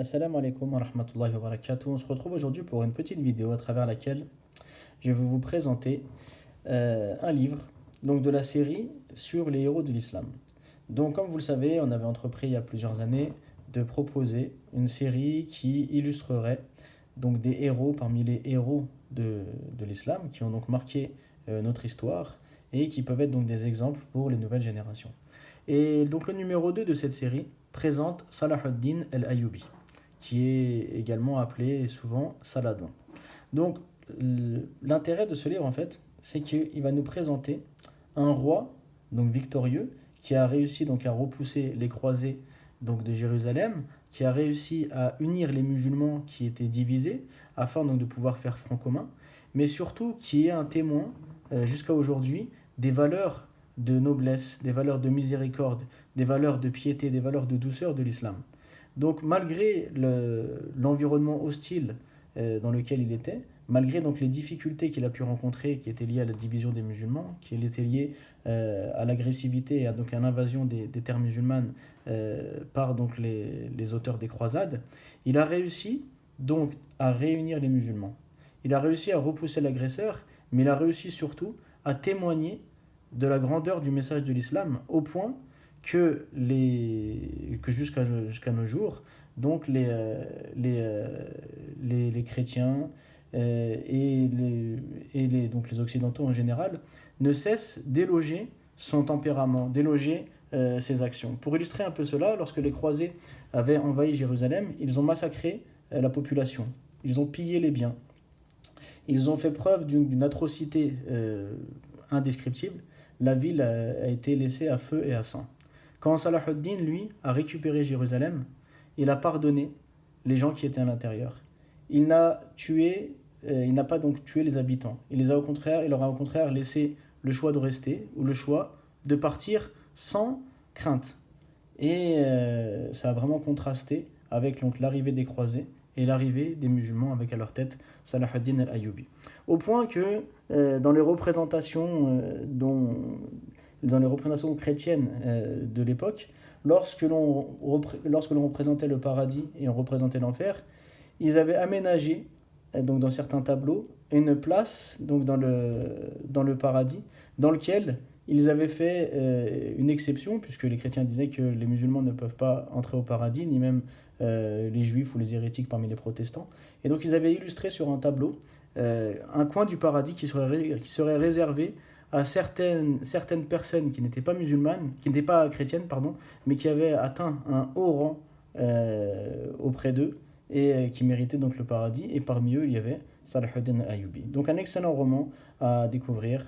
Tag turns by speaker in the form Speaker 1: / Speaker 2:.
Speaker 1: Assalamu alaikum wa rahmatullahi wa barakatuh. On se retrouve aujourd'hui pour une petite vidéo à travers laquelle je vais vous présenter un livre donc de la série sur les héros de l'islam. Donc comme vous le savez, on avait entrepris il y a plusieurs années de proposer une série qui illustrerait donc des héros parmi les héros de l'islam qui ont donc marqué notre histoire et qui peuvent être donc des exemples pour les nouvelles générations. Et donc le numéro 2 de cette série présente Salah ad-Din al-Ayyubi, qui est également appelé souvent Saladin. Donc l'intérêt de ce livre en fait, c'est qu'il va nous présenter un roi donc victorieux qui a réussi donc à repousser les croisés donc de Jérusalem, qui a réussi à unir les musulmans qui étaient divisés afin donc de pouvoir faire front commun, mais surtout qui est un témoin jusqu'à aujourd'hui des valeurs de noblesse, des valeurs de miséricorde, des valeurs de piété, des valeurs de douceur de l'islam. Donc malgré l'environnement hostile dans lequel il était, malgré donc les difficultés qu'il a pu rencontrer qui étaient liées à la division des musulmans, qui étaient liées à l'agressivité et à donc à l'invasion des terres musulmanes par donc les auteurs des croisades, il a réussi donc à réunir les musulmans. Il a réussi à repousser l'agresseur, mais il a réussi surtout à témoigner de la grandeur du message de l'islam au point que jusqu'à nos jours, donc les chrétiens donc les occidentaux en général ne cessent d'éloger son tempérament, d'éloger ses actions. Pour illustrer un peu cela, lorsque les croisés avaient envahi Jérusalem, ils ont massacré la population, ils ont pillé les biens, ils ont fait preuve d'une atrocité indescriptible. La ville a été laissée à feu et à sang. Quand Salah ad-Din, lui, a récupéré Jérusalem, il a pardonné les gens qui étaient à l'intérieur. Il n'a pas donc tué les habitants. Il leur a au contraire laissé le choix de rester ou le choix de partir sans crainte. Et ça a vraiment contrasté avec donc l'arrivée des croisés et l'arrivée des musulmans avec à leur tête Salah ad-Din al-Ayyubi. Au point que dans les représentations chrétiennes de l'époque, lorsque l'on représentait le paradis et on représentait l'enfer, ils avaient aménagé donc dans certains tableaux une place donc dans le paradis dans lequel ils avaient fait une exception, puisque les chrétiens disaient que les musulmans ne peuvent pas entrer au paradis, ni même les juifs ou les hérétiques parmi les protestants. Et donc ils avaient illustré sur un tableau un coin du paradis qui serait réservé à certaines personnes qui n'étaient pas musulmanes, qui n'étaient pas chrétiennes, pardon, mais qui avaient atteint un haut rang auprès d'eux et qui méritaient donc le paradis. Et parmi eux, il y avait Salah ad-Din al-Ayyubi. Donc un excellent roman à découvrir.